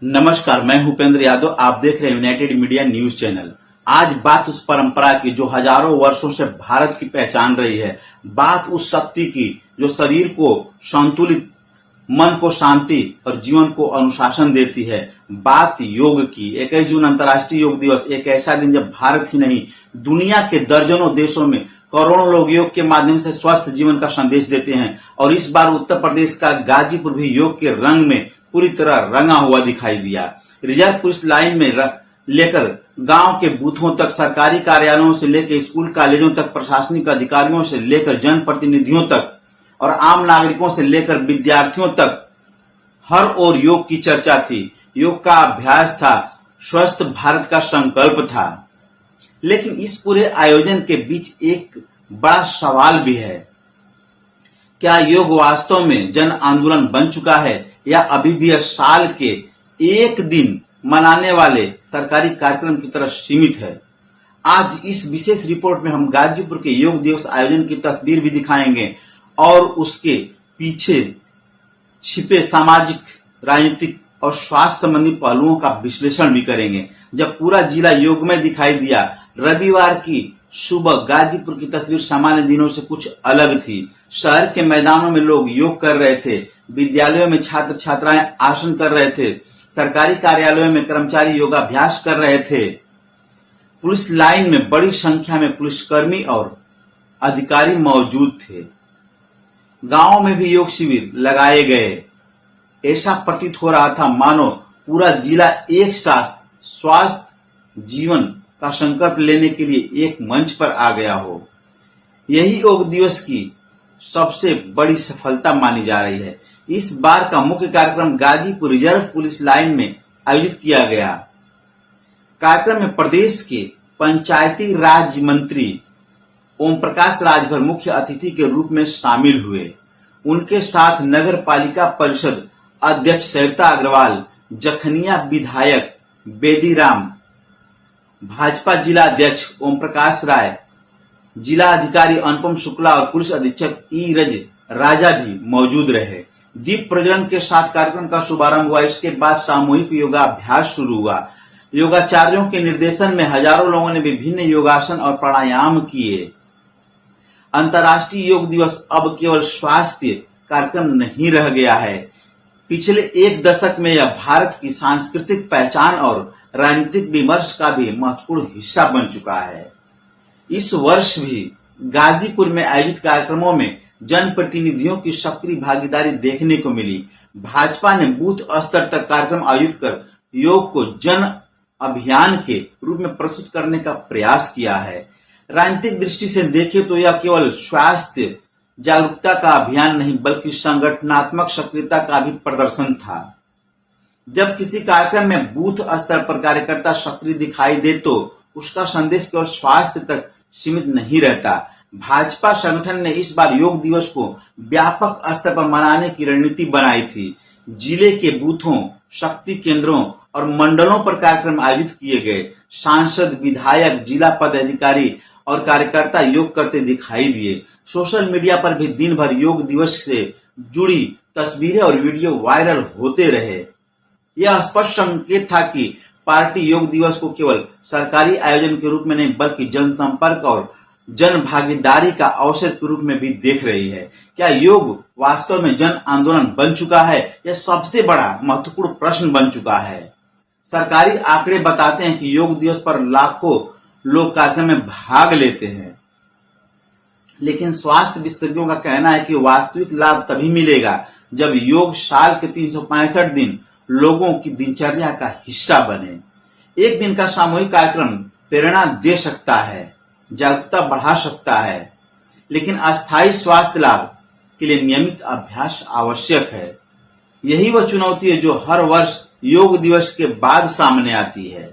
नमस्कार, मैं भूपेंद्र यादव। आप देख रहे हैं यूनाइटेड मीडिया न्यूज चैनल। आज बात उस परंपरा की जो हजारों वर्षों से भारत की पहचान रही है। बात उस शक्ति की जो शरीर को संतुलित, मन को शांति और जीवन को अनुशासन देती है। बात योग की। 21 जून अंतर्राष्ट्रीय योग दिवस एक ऐसा दिन जब भारत ही नहीं, दुनिया के दर्जनों देशों में करोड़ों लोग योग के माध्यम से स्वस्थ जीवन का संदेश देते हैं। और इस बार उत्तर प्रदेश का गाजीपुर भी योग के रंग में पूरी तरह रंगा हुआ दिखाई दिया। रिजर्व पुलिस लाइन में लेकर गांव के बूथों तक, सरकारी कार्यालयों से लेकर स्कूल कॉलेजों तक, प्रशासनिक अधिकारियों से लेकर जनप्रतिनिधियों तक और आम नागरिकों से लेकर विद्यार्थियों तक हर ओर योग की चर्चा थी। योग का अभ्यास था, स्वस्थ भारत का संकल्प था। लेकिन इस पूरे आयोजन के बीच एक बड़ा सवाल भी है। क्या योग वास्तव में जन आंदोलन बन चुका है या अभी भी यह साल के एक दिन मनाने वाले सरकारी कार्यक्रम की तरह सीमित है? आज इस विशेष रिपोर्ट में हम गाजीपुर के योग दिवस आयोजन की तस्वीर भी दिखाएंगे और उसके पीछे छिपे सामाजिक, राजनीतिक और स्वास्थ्य संबंधी पहलुओं का विश्लेषण भी करेंगे। जब पूरा जिला योगमय दिखाई दिया, रविवार की सुबह गाजीपुर की तस्वीर सामान्य दिनों से कुछ अलग थी। शहर के मैदानों में लोग योग कर रहे थे, विद्यालयों में छात्र छात्राएं आसन कर रहे थे, सरकारी कार्यालयों में कर्मचारी योगाभ्यास कर रहे थे। पुलिस लाइन में बड़ी संख्या में पुलिसकर्मी और अधिकारी मौजूद थे। गांवों में भी योग शिविर लगाए गए। ऐसा प्रतीत हो रहा था मानो पूरा जिला एक साथ स्वास्थ्य जीवन का संकल्प लेने के लिए एक मंच पर आ गया हो। यही योग दिवस की सबसे बड़ी सफलता मानी जा रही है। इस बार का मुख्य कार्यक्रम गाजीपुर रिजर्व पुलिस लाइन में आयोजित किया गया। कार्यक्रम में प्रदेश के पंचायती राज मंत्री ओम प्रकाश राजभर मुख्य अतिथि के रूप में शामिल हुए। उनके साथ नगर पालिका परिषद अध्यक्ष सरिता अग्रवाल, जखनिया विधायक बेदीराम, भाजपा जिला अध्यक्ष ओम प्रकाश राय, जिला अधिकारी अनुपम शुक्ला और पुलिस अधीक्षक ईरज राजा भी मौजूद रहे। दीप प्रज्वलन के साथ कार्यक्रम का शुभारंभ हुआ। इसके बाद सामूहिक योगाभ्यास शुरू हुआ। योगाचार्यों के निर्देशन में हजारों लोगों ने विभिन्न योगासन और प्राणायाम किए। अंतर्राष्ट्रीय योग दिवस अब केवल स्वास्थ्य कार्यक्रम नहीं रह गया है। पिछले एक दशक में यह भारत की सांस्कृतिक पहचान और राजनीतिक विमर्श का भी महत्वपूर्ण हिस्सा बन चुका है। इस वर्ष भी गाजीपुर में आयोजित कार्यक्रमों में जनप्रतिनिधियों की सक्रिय भागीदारी देखने को मिली। भाजपा ने बूथ स्तर तक कार्यक्रम आयोजित कर योग को जन अभियान के रूप में प्रस्तुत करने का प्रयास किया है। राजनीतिक दृष्टि से देखें तो यह केवल स्वास्थ्य जागरूकता का अभियान नहीं बल्कि संगठनात्मक सक्रियता का भी प्रदर्शन था। जब किसी कार्यक्रम में बूथ स्तर पर कार्यकर्ता सक्रिय दिखाई दे तो उसका संदेश केवल स्वास्थ्य तक सीमित नहीं रहता। भाजपा संगठन ने इस बार योग दिवस को व्यापक स्तर पर मनाने की रणनीति बनाई थी। जिले के बूथों, शक्ति केंद्रों और मंडलों पर कार्यक्रम आयोजित किए गए। सांसद, विधायक, जिला पदाधिकारी और कार्यकर्ता योग करते दिखाई दिए। सोशल मीडिया पर भी दिन भर योग दिवस से जुड़ी तस्वीरें और वीडियो वायरल होते रहे। यह स्पष्ट संकेत था कि पार्टी योग दिवस को केवल सरकारी आयोजन के रूप में नहीं बल्कि जनसंपर्क और जन भागीदारी का अवसर के रूप में भी देख रही है। क्या योग वास्तव में जन आंदोलन बन चुका है? यह सबसे बड़ा महत्वपूर्ण प्रश्न बन चुका है। सरकारी आंकड़े बताते हैं कि योग दिवस पर लाखों लोग कार्यक्रम में भाग लेते हैं, लेकिन स्वास्थ्य विशेषज्ञों का कहना है कि वास्तविक लाभ तभी मिलेगा जब योग साल के 365 दिन लोगों की दिनचर्या का हिस्सा बने। एक दिन का सामूहिक कार्यक्रम प्रेरणा दे सकता है, जागरूकता बढ़ा सकता है, लेकिन अस्थायी स्वास्थ्य लाभ के लिए नियमित अभ्यास आवश्यक है। यही वह चुनौती है जो हर वर्ष योग दिवस के बाद सामने आती है।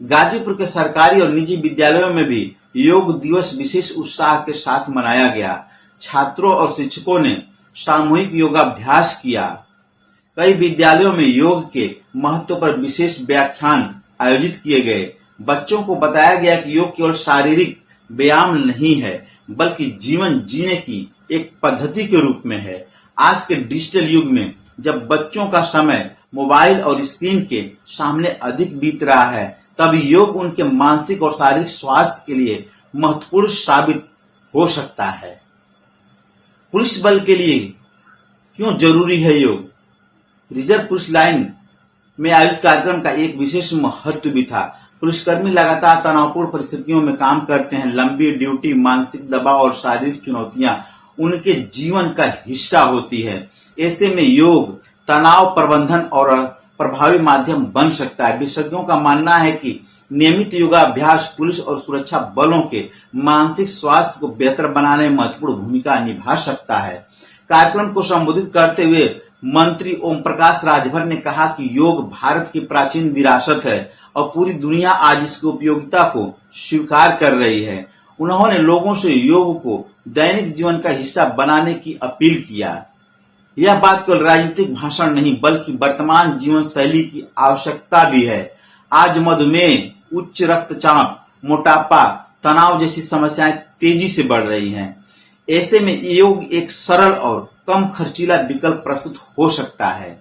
गाजीपुर के सरकारी और निजी विद्यालयों में भी योग दिवस विशेष उत्साह के साथ मनाया गया। छात्रों और शिक्षकों ने सामूहिक योगाभ्यास किया। कई विद्यालयों में योग के महत्व पर विशेष व्याख्यान आयोजित किए गए। बच्चों को बताया गया कि योग केवल शारीरिक व्यायाम नहीं है बल्कि जीवन जीने की एक पद्धति के रूप में है। आज के डिजिटल युग में जब बच्चों का समय मोबाइल और स्क्रीन के सामने अधिक बीत रहा है, तब योग उनके मानसिक और शारीरिक स्वास्थ्य के लिए महत्वपूर्ण साबित हो सकता है। पुलिस बल के लिए क्यों जरूरी है योग? रिजर्व पुलिस लाइन में आयोजित कार्यक्रम का एक विशेष महत्व भी था। पुलिसकर्मी लगातार तनावपूर्ण परिस्थितियों में काम करते हैं। लंबी ड्यूटी, मानसिक दबाव और शारीरिक चुनौतियां उनके जीवन का हिस्सा होती है। ऐसे में योग तनाव प्रबंधन और प्रभावी माध्यम बन सकता है। विशेषज्ञों का मानना है कि नियमित योगाभ्यास पुलिस और सुरक्षा बलों के मानसिक स्वास्थ्य को बेहतर बनाने में महत्वपूर्ण भूमिका निभा सकता है। कार्यक्रम को संबोधित करते हुए मंत्री ओम प्रकाश राजभर ने कहा कि योग भारत की प्राचीन विरासत है और पूरी दुनिया आज इसकी उपयोगिता को स्वीकार कर रही है। उन्होंने लोगों से योग को दैनिक जीवन का हिस्सा बनाने की अपील किया। यह बात केवल राजनीतिक भाषण नहीं बल्कि वर्तमान जीवन शैली की आवश्यकता भी है। आज मधुमेह, उच्च रक्तचाप, मोटापा, तनाव जैसी समस्याएं तेजी से बढ़ रही हैं। ऐसे में योग एक सरल और कम खर्चीला विकल्प प्रस्तुत हो सकता है।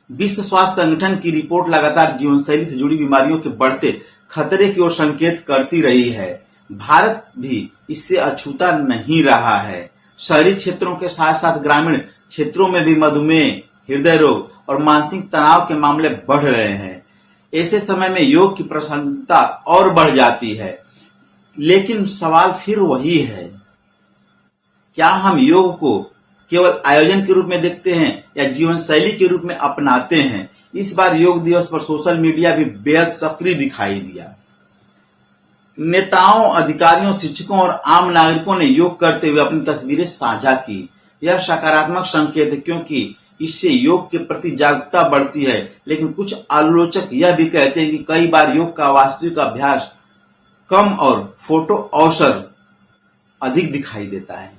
विश्व स्वास्थ्य संगठन की रिपोर्ट लगातार जीवन शैली से जुड़ी बीमारियों के बढ़ते खतरे की ओर संकेत करती रही है। भारत भी इससे अछूता नहीं रहा है। शहरी क्षेत्रों के साथ साथ ग्रामीण क्षेत्रों में भी मधुमेह, हृदय रोग और मानसिक तनाव के मामले बढ़ रहे हैं। ऐसे समय में योग की प्रासंगिकता और बढ़ जाती है। लेकिन सवाल फिर वही है, क्या हम योग को केवल आयोजन के रूप में देखते हैं या जीवन शैली के रूप में अपनाते हैं? इस बार योग दिवस पर सोशल मीडिया भी बेहद सक्रिय दिखाई दिया। नेताओं, अधिकारियों, शिक्षकों और आम नागरिकों ने योग करते हुए अपनी तस्वीरें साझा की। यह सकारात्मक संकेत है क्योंकि इससे योग के प्रति जागरूकता बढ़ती है। लेकिन कुछ आलोचक यह भी कहते हैं कि कई बार योग का वास्तविक अभ्यास कम और फोटो अवसर अधिक दिखाई देता है।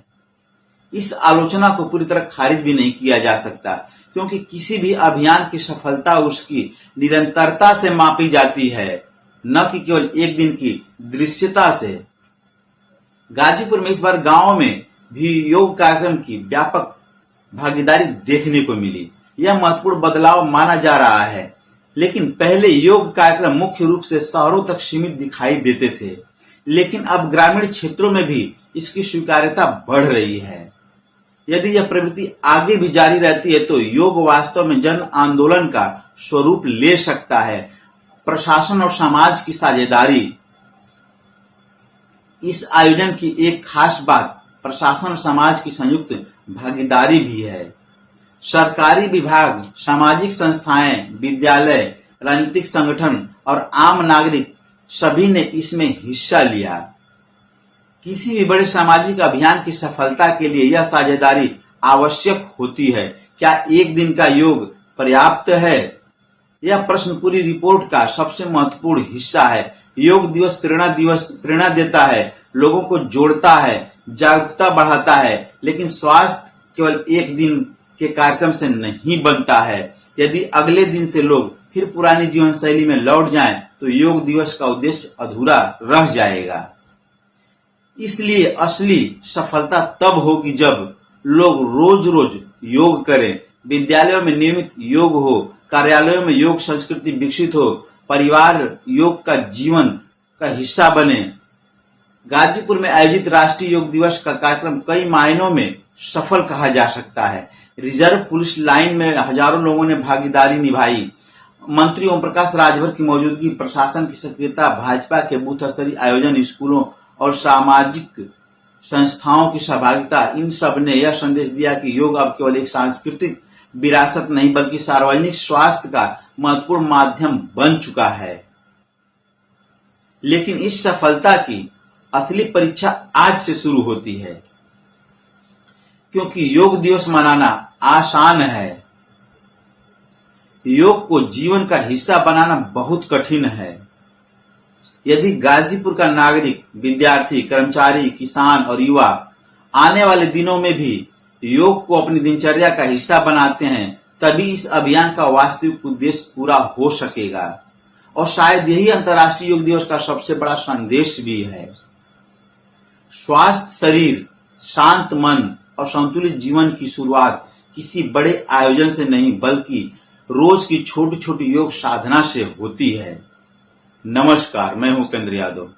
इस आलोचना को पूरी तरह खारिज भी नहीं किया जा सकता क्योंकि किसी भी अभियान की सफलता उसकी निरंतरता से मापी जाती है, न कि केवल एक दिन की दृश्यता से। गाजीपुर में इस बार गांव में भी योग कार्यक्रम की व्यापक भागीदारी देखने को मिली। यह महत्वपूर्ण बदलाव माना जा रहा है। लेकिन पहले योग कार्यक्रम मुख्य रूप से शहरों तक सीमित दिखाई देते थे, लेकिन अब ग्रामीण क्षेत्रों में भी इसकी स्वीकार्यता बढ़ रही है। यदि यह प्रवृत्ति आगे भी जारी रहती है तो योग वास्तव में जन आंदोलन का स्वरूप ले सकता है। प्रशासन और समाज की साझेदारी। इस आयोजन की एक खास बात प्रशासन और समाज की संयुक्त भागीदारी भी है। सरकारी विभाग, सामाजिक संस्थाएं, विद्यालय, राजनीतिक संगठन और आम नागरिक सभी ने इसमें हिस्सा लिया। किसी भी बड़े सामाजिक अभियान की सफलता के लिए यह साझेदारी आवश्यक होती है। क्या एक दिन का योग पर्याप्त है? यह प्रश्न पूरी रिपोर्ट का सबसे महत्वपूर्ण हिस्सा है। योग दिवस प्रेरणा देता है, लोगों को जोड़ता है, जागरूकता बढ़ाता है, लेकिन स्वास्थ्य केवल एक दिन के कार्यक्रम से नहीं बनता है। यदि अगले दिन से लोग फिर पुरानी जीवन शैली में लौट जाएं, तो योग दिवस का उद्देश्य अधूरा रह जाएगा। इसलिए असली सफलता तब होगी जब लोग रोज रोज योग करें, विद्यालयों में नियमित योग हो, कार्यालयों में योग संस्कृति विकसित हो, परिवार योग का जीवन का हिस्सा बने। गाजीपुर में आयोजित राष्ट्रीय योग दिवस का कार्यक्रम कई मायनों में सफल कहा जा सकता है। रिजर्व पुलिस लाइन में हजारों लोगों ने भागीदारी निभाई। मंत्री ओम प्रकाश राजभर की मौजूदगी, प्रशासन की सक्रियता, भाजपा के बूथ स्तरीय आयोजन, स्कूलों और सामाजिक संस्थाओं की सहभागिता, इन सब ने यह संदेश दिया कि योग अब केवल एक सांस्कृतिक विरासत नहीं बल्कि सार्वजनिक स्वास्थ्य का महत्वपूर्ण माध्यम बन चुका है। लेकिन इस सफलता की असली परीक्षा आज से शुरू होती है, क्योंकि योग दिवस मनाना आसान है, योग को जीवन का हिस्सा बनाना बहुत कठिन है। यदि गाजीपुर का नागरिक, विद्यार्थी, कर्मचारी, किसान और युवा आने वाले दिनों में भी योग को अपनी दिनचर्या का हिस्सा बनाते हैं, तभी इस अभियान का वास्तविक उद्देश्य पूरा हो सकेगा। और शायद यही अंतर्राष्ट्रीय योग दिवस का सबसे बड़ा संदेश भी है। स्वस्थ शरीर, शांत मन और संतुलित जीवन की शुरुआत किसी बड़े आयोजन से नहीं बल्कि रोज की छोटी छोटी योग साधना से होती है। नमस्कार, मैं हूं उपेंद्र यादव।